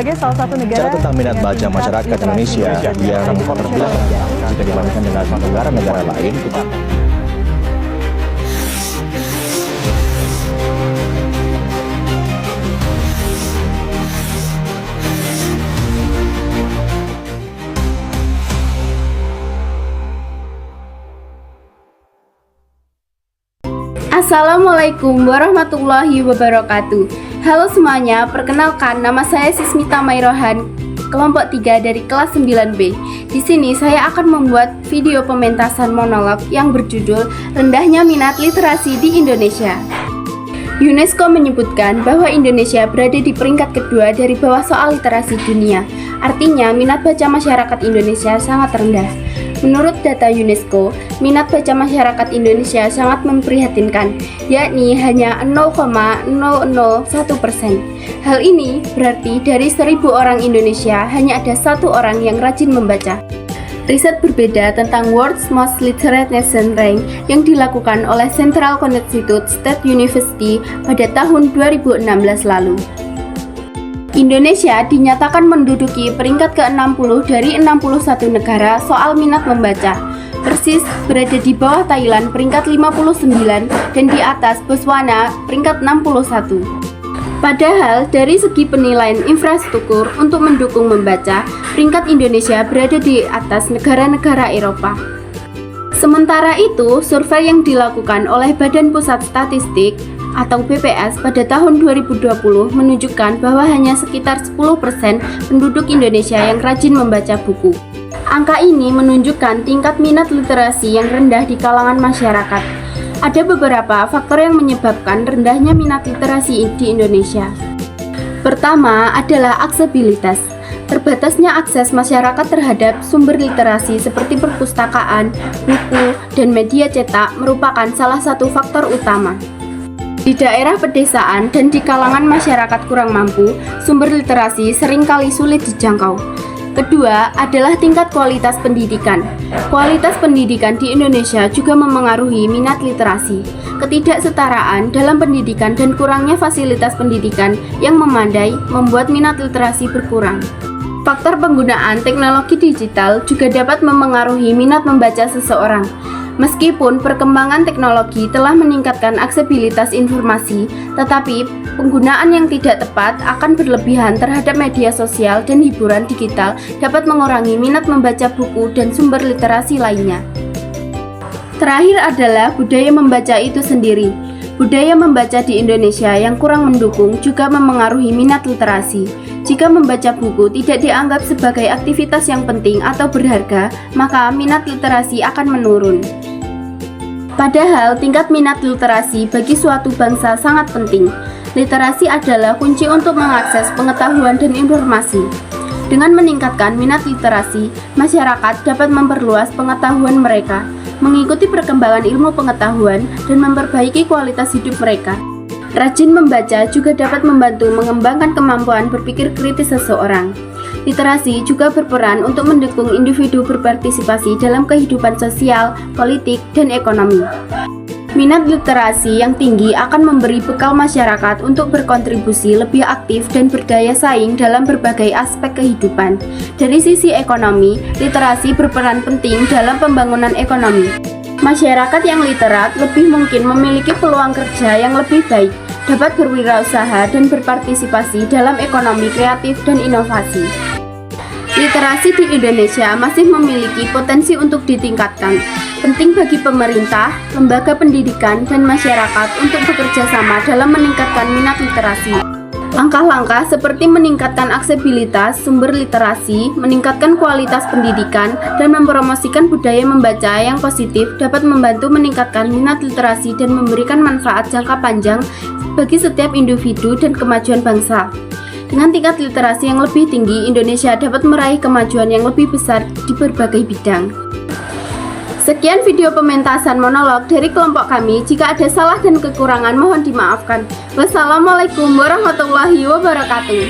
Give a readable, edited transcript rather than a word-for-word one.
sebagai salah satu negara Bicara tentang minat baca masyarakat Indonesia yang terbelakang jika dibandingkan dengan negara-negara lain. Assalamualaikum warahmatullahi wabarakatuh. Halo semuanya, perkenalkan nama saya Sismita Mairohan, kelompok 3 dari kelas 9B. Di sini saya akan membuat video pementasan monolog yang berjudul Rendahnya Minat Literasi di Indonesia. UNESCO menyebutkan bahwa Indonesia berada di peringkat kedua dari bawah soal literasi dunia. Artinya, minat baca masyarakat Indonesia sangat rendah. Menurut data UNESCO, minat baca masyarakat Indonesia sangat memprihatinkan, yakni hanya 0,001%. Hal ini berarti dari 1.000 orang Indonesia hanya ada 1 orang yang rajin membaca. Riset berbeda tentang World's Most Literate Nation Rank yang dilakukan oleh Central Connecticut State University pada tahun 2016 lalu. Indonesia dinyatakan menduduki peringkat ke-60 dari 61 negara soal minat membaca. Persis berada di bawah Thailand peringkat 59 dan di atas Botswana peringkat 61. Padahal dari segi penilaian infrastruktur untuk mendukung membaca, peringkat Indonesia berada di atas negara-negara Eropa. Sementara itu, survei yang dilakukan oleh Badan Pusat Statistik atau BPS pada tahun 2020 menunjukkan bahwa hanya sekitar 10% penduduk Indonesia yang rajin membaca buku. Angka ini menunjukkan tingkat minat literasi yang rendah di kalangan masyarakat. Ada beberapa faktor yang menyebabkan rendahnya minat literasi di Indonesia. Pertama adalah aksesibilitas. Terbatasnya akses masyarakat terhadap sumber literasi seperti perpustakaan, buku, dan media cetak merupakan salah satu faktor utama. Di daerah pedesaan dan di kalangan masyarakat kurang mampu, sumber literasi seringkali sulit dijangkau. Kedua adalah tingkat kualitas pendidikan. Kualitas pendidikan di Indonesia juga memengaruhi minat literasi. Ketidaksetaraan dalam pendidikan dan kurangnya fasilitas pendidikan yang memadai membuat minat literasi berkurang. Faktor penggunaan teknologi digital juga dapat memengaruhi minat membaca seseorang. Meskipun perkembangan teknologi telah meningkatkan aksesibilitas informasi, tetapi penggunaan yang tidak tepat akan berlebihan terhadap media sosial dan hiburan digital dapat mengurangi minat membaca buku dan sumber literasi lainnya. Terakhir adalah budaya membaca itu sendiri. Budaya membaca di Indonesia yang kurang mendukung juga memengaruhi minat literasi. Jika membaca buku tidak dianggap sebagai aktivitas yang penting atau berharga, maka minat literasi akan menurun. Padahal tingkat minat literasi bagi suatu bangsa sangat penting. Literasi adalah kunci untuk mengakses pengetahuan dan informasi. Dengan meningkatkan minat literasi, masyarakat dapat memperluas pengetahuan mereka, mengikuti perkembangan ilmu pengetahuan, dan memperbaiki kualitas hidup mereka. Rajin membaca juga dapat membantu mengembangkan kemampuan berpikir kritis seseorang. Literasi juga berperan untuk mendukung individu berpartisipasi dalam kehidupan sosial, politik, dan ekonomi. Minat literasi yang tinggi akan memberi bekal masyarakat untuk berkontribusi lebih aktif dan berdaya saing dalam berbagai aspek kehidupan. Dari sisi ekonomi, literasi berperan penting dalam pembangunan ekonomi. Masyarakat yang literat lebih mungkin memiliki peluang kerja yang lebih baik, dapat berwirausaha dan berpartisipasi dalam ekonomi kreatif dan inovasi. Literasi di Indonesia masih memiliki potensi untuk ditingkatkan. Penting bagi pemerintah, lembaga pendidikan, dan masyarakat untuk bekerja sama dalam meningkatkan minat literasi. Langkah-langkah seperti meningkatkan aksesibilitas sumber literasi, meningkatkan kualitas pendidikan, dan mempromosikan budaya membaca yang positif dapat membantu meningkatkan minat literasi dan memberikan manfaat jangka panjang bagi setiap individu dan kemajuan bangsa. Dengan tingkat literasi yang lebih tinggi, Indonesia dapat meraih kemajuan yang lebih besar di berbagai bidang. Sekian video pementasan monolog dari kelompok kami. Jika ada salah dan kekurangan mohon dimaafkan. Wassalamualaikum warahmatullahi wabarakatuh.